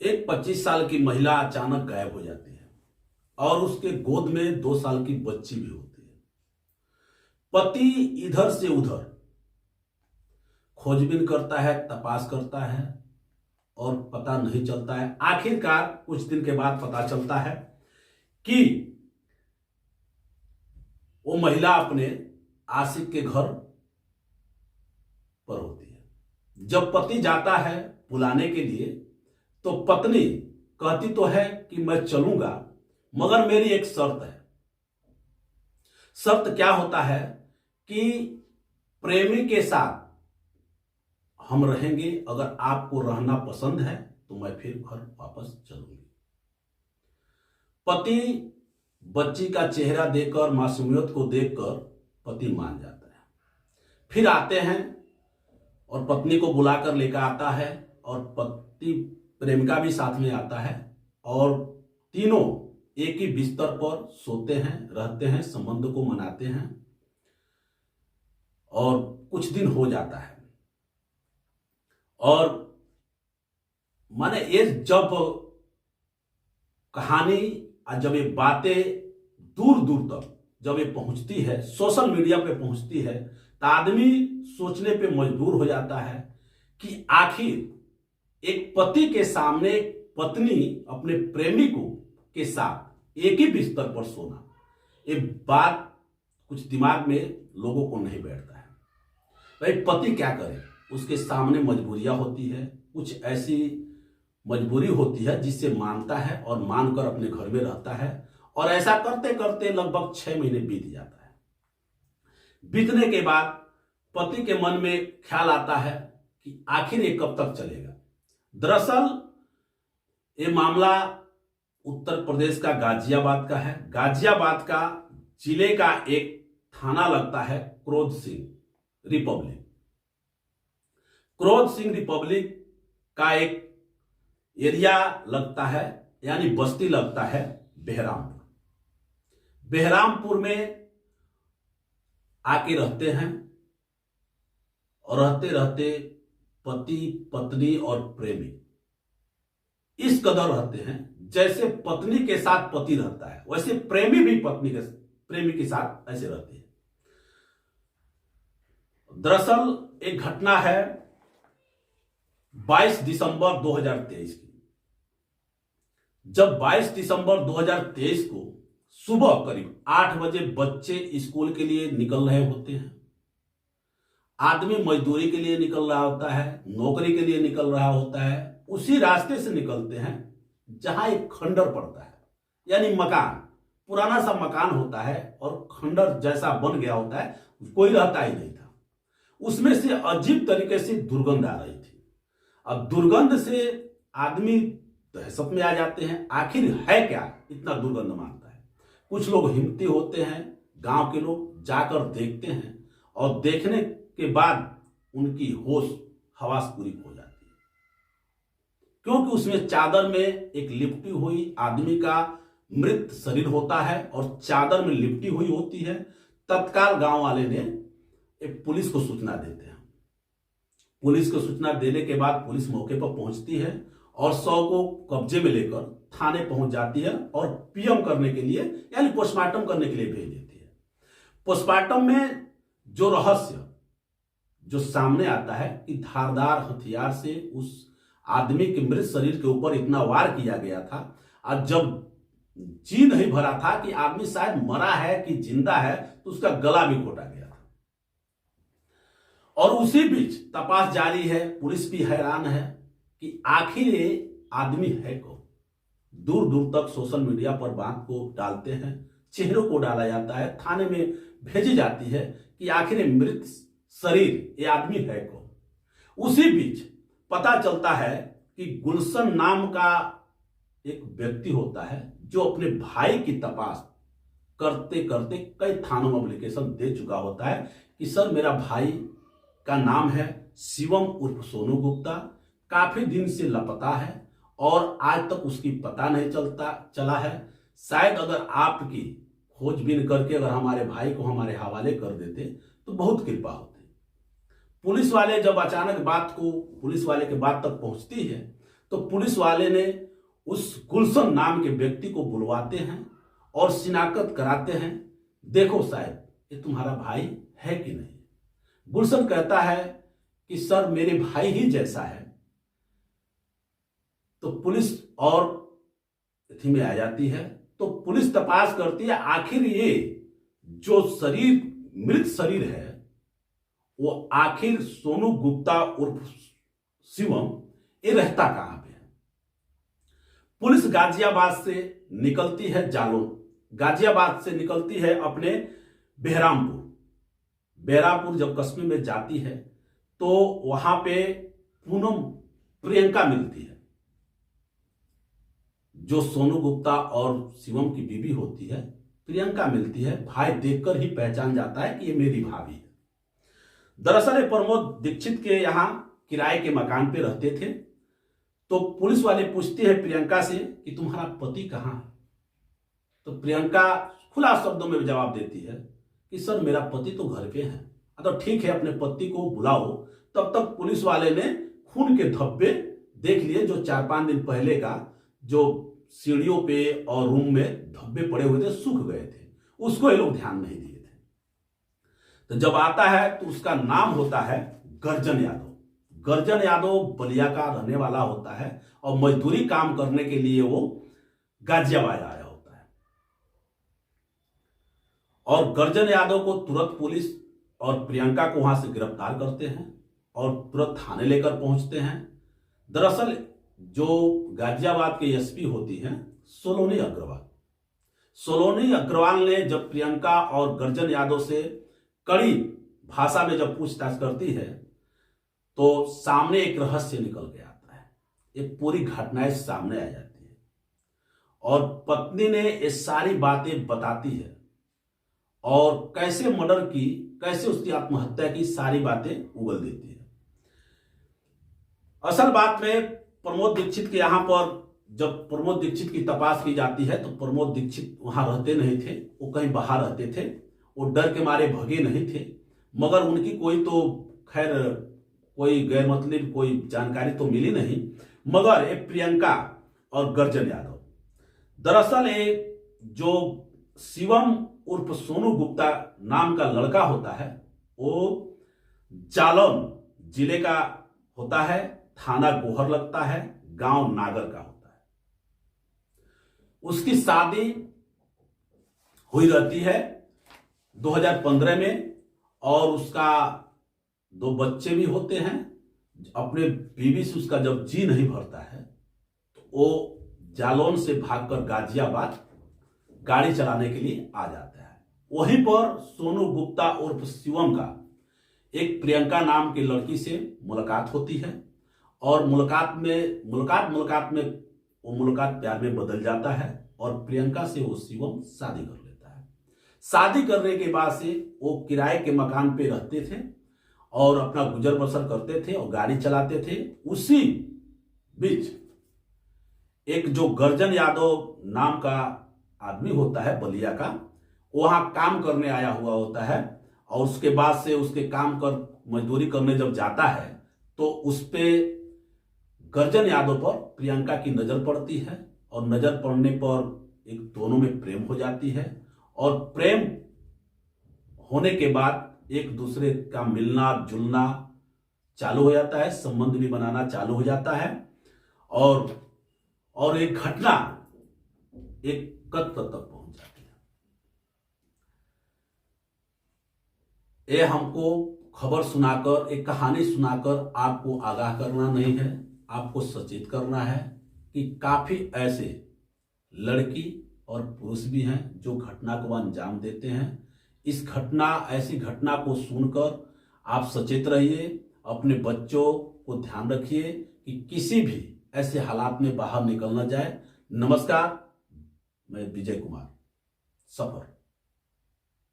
एक 25 साल की महिला अचानक गायब हो जाती है और उसके गोद में 2 साल की बच्ची भी होती है। पति इधर से उधर खोजबीन करता है, तपाश करता है और पता नहीं चलता है। आखिरकार कुछ दिन के बाद पता चलता है कि वो महिला अपने आशिक के घर पर होती है। जब पति जाता है बुलाने के लिए तो पत्नी कहती तो है कि मैं चलूंगा, मगर मेरी एक शर्त है। शर्त क्या होता है कि प्रेमी के साथ हम रहेंगे, अगर आपको रहना पसंद है तो मैं फिर घर वापस चलूंगी। पति बच्ची का चेहरा देखकर, मासूमियत को देखकर पति मान जाता है। फिर आते हैं और पत्नी को बुलाकर लेकर आता है और पति प्रेमिका भी साथ में आता है और तीनों एक ही बिस्तर पर सोते हैं, रहते हैं, संबंध को मनाते हैं और कुछ दिन हो जाता है। और माने ये जब कहानी जब ये बातें दूर दूर तक जब ये पहुंचती है, सोशल मीडिया पे पहुंचती है, तो आदमी सोचने पे मजबूर हो जाता है कि आखिर एक पति के सामने पत्नी अपने प्रेमी को के साथ एक ही बिस्तर पर सोना, ये बात कुछ दिमाग में लोगों को नहीं बैठता है। भाई पति क्या करे, उसके सामने मजबूरियां होती है, कुछ ऐसी मजबूरी होती है जिससे मानता है और मानकर अपने घर में रहता है। और ऐसा करते करते लगभग 6 महीने बीत जाता है। बीतने के बाद पति के मन में ख्याल आता है कि आखिर ये कब तक चलेगा। दरअसल ये मामला उत्तर प्रदेश का गाजियाबाद का है। गाजियाबाद का जिले का एक थाना लगता है क्रोध सिंह रिपब्लिक। क्रोध सिंह रिपब्लिक का एक एरिया लगता है, यानी बस्ती लगता है बेहरामपुर। बेहरामपुर में आके रहते हैं और रहते रहते पति, पत्नी और प्रेमी इस कदर रहते हैं जैसे पत्नी के साथ पति रहता है, वैसे प्रेमी भी प्रेमी के साथ ऐसे रहते हैं। दरअसल एक घटना है 22 दिसंबर 2023 की। जब 22 दिसंबर 2023 को सुबह करीब 8 बजे बच्चे स्कूल के लिए निकल रहे होते हैं। आदमी मजदूरी के लिए निकल रहा होता है, नौकरी के लिए निकल रहा होता है। उसी रास्ते से निकलते हैं जहां एक खंडर पड़ता है, यानी मकान, पुराना सा मकान होता है और खंडर जैसा बन गया होता है, कोई रहता ही नहीं था। उसमें से अजीब तरीके से दुर्गंध आ रही थी। अब दुर्गंध से आदमी दहशत में आ जाते हैं, आखिर है क्या इतना दुर्गंध मारता है। कुछ लोग हिम्मती होते हैं, गांव के लोग जाकर देखते हैं और देखने के बाद उनकी होश हवास पूरी हो जाती है, क्योंकि उसमें चादर में एक लिपटी हुई आदमी का मृत शरीर होता है और चादर में लिपटी हुई होती है। तत्काल गांव वाले ने एक पुलिस को सूचना देते हैं। पुलिस को सूचना देने के बाद पुलिस मौके पर पहुंचती है और शव को कब्जे में लेकर थाने पहुंच जाती है और पीएम करने के लिए, यानी पोस्टमार्टम करने के लिए भेज देती है। पोस्टमार्टम में जो रहस्य जो सामने आता है कि धारदार हथियार से उस आदमी के मृत शरीर के ऊपर इतना वार किया गया था और जब जी नहीं भरा था कि आदमी शायद मरा है कि जिंदा है, तो उसका गला भी घोटा गया था। और उसी बीच तपास जारी है। पुलिस भी हैरान है कि आखिर ये आदमी है कौन। दूर दूर तक सोशल मीडिया पर बात को डालते हैं, चेहरों को डाला जाता है, थाने में भेजी जाती है कि आखिर मृत शरीर ये आदमी है कौन। उसी बीच पता चलता है कि गुलशन नाम का एक व्यक्ति होता है जो अपने भाई की तपास करते करते कई थानों में एप्लीकेशन दे चुका होता है कि सर मेरा भाई का नाम है शिवम उर्फ सोनू गुप्ता, काफी दिन से लापता है और आज तक उसकी पता नहीं चला है। शायद अगर आपकी खोजबीन करके अगर हमारे भाई को हमारे हवाले कर देते तो बहुत कृपा होती। पुलिस वाले जब अचानक पुलिस वाले के बात तक पहुंचती है तो पुलिस वाले ने उस गुलशन नाम के व्यक्ति को बुलवाते हैं और शिनाख्त कराते हैं। देखो साहब, ये तुम्हारा भाई है कि नहीं? गुलशन कहता है कि सर मेरे भाई ही जैसा है। तो पुलिस और इथी में आ जाती है। तो पुलिस तपास करती है, आखिर ये जो शरीर, मृत शरीर है, वो आखिर सोनू गुप्ता उर्फ शिवम ये रहता कहां पे है। पुलिस गाजियाबाद से निकलती है, गाजियाबाद से निकलती है अपने बेहरामपुर जब कस्बे में जाती है तो वहां पे पूनम प्रियंका मिलती है, जो सोनू गुप्ता और शिवम की बीवी होती है। प्रियंका मिलती है, भाई देखकर ही पहचान जाता है कि ये मेरी भाभी है। दरअसल प्रमोद दीक्षित के यहां किराए के मकान पे रहते थे। तो पुलिस वाले पूछते हैं प्रियंका से कि तुम्हारा पति कहां है? तो प्रियंका खुला शब्दों में जवाब देती है कि सर मेरा पति तो घर पे है। तो ठीक है, अपने पति को बुलाओ। तब तक पुलिस वाले ने खून के धब्बे देख लिए, जो 4-5 दिन पहले का जो सीढ़ियों पे और रूम में धब्बे पड़े हुए थे, सूख गए थे, उसको ये लोग ध्यान नहीं दिए थे। तो जब आता है तो उसका नाम होता है गर्जन यादव। गर्जन यादव बलिया का रहने वाला होता है और मजदूरी काम करने के लिए वो गाजियाबाद आया होता है। और गर्जन यादव को तुरंत पुलिस और प्रियंका को वहां से गिरफ्तार करते हैं और तुरंत थाने लेकर पहुंचते हैं। दरअसल जो गाजियाबाद के एसपी होती हैं सोलोनी अग्रवाल ने जब प्रियंका और गर्जन यादव से कड़ी भाषा में जब पूछताछ करती है तो सामने एक रहस्य निकल के आता है। एक पूरी घटनाएं सामने आ जाती है और पत्नी ने ये सारी बातें बताती है और कैसे मर्डर की, कैसे उसकी आत्महत्या की, सारी बातें उगल देती है। असल बात में प्रमोद दीक्षित के यहां पर जब प्रमोद दीक्षित की तपास की जाती है तो प्रमोद दीक्षित वहां रहते नहीं थे, वो कहीं बाहर रहते थे। वो डर के मारे भगे नहीं थे, मगर उनकी कोई तो खैर कोई गैर मतलब कोई जानकारी तो मिली नहीं। मगर एक प्रियंका और गर्जन यादव, दरअसल एक जो शिवम उर्फ सोनू गुप्ता नाम का लड़का होता है, वो जालौन जिले का होता है, थाना गोहर लगता है, गांव नागर का होता है। उसकी शादी हुई रहती है 2015 में और उसका 2 बच्चे भी होते हैं। अपने बीवी से उसका जब जी नहीं भरता है तो वो जालौन से भागकर गाजियाबाद गाड़ी चलाने के लिए आ जाता है। वहीं पर सोनू गुप्ता उर्फ शिवम का एक प्रियंका नाम की लड़की से मुलाकात होती है और मुलाकात प्यार में बदल जाता है और प्रियंका से वो शिवम शादी कर लेता है। शादी करने के बाद से वो किराए के मकान पे रहते थे और अपना गुजर बसर करते थे और गाड़ी चलाते थे। उसी बीच एक जो गर्जन यादव नाम का आदमी होता है बलिया का, वहां काम करने आया हुआ होता है और उसके बाद से उसके काम कर मजदूरी करने जब जाता है तो उस पे गर्जन यादव पर प्रियंका की नजर पड़ती है और नजर पड़ने पर एक दोनों में प्रेम हो जाती है और प्रेम होने के बाद एक दूसरे का मिलना जुलना चालू हो जाता है, संबंध भी बनाना चालू हो जाता है और एक घटना एक कत्ल तक पहुंच जाती है। ये हमको खबर सुनाकर, एक कहानी सुनाकर आपको आगाह करना नहीं है, आपको सचेत करना है कि काफी ऐसे लड़की और पुरुष भी हैं जो घटना को अंजाम देते हैं। ऐसी घटना को सुनकर आप सचेत रहिए, अपने बच्चों को ध्यान रखिए कि किसी भी ऐसे हालात में बाहर निकल न जाए। नमस्कार, मैं विजय कुमार, सफर।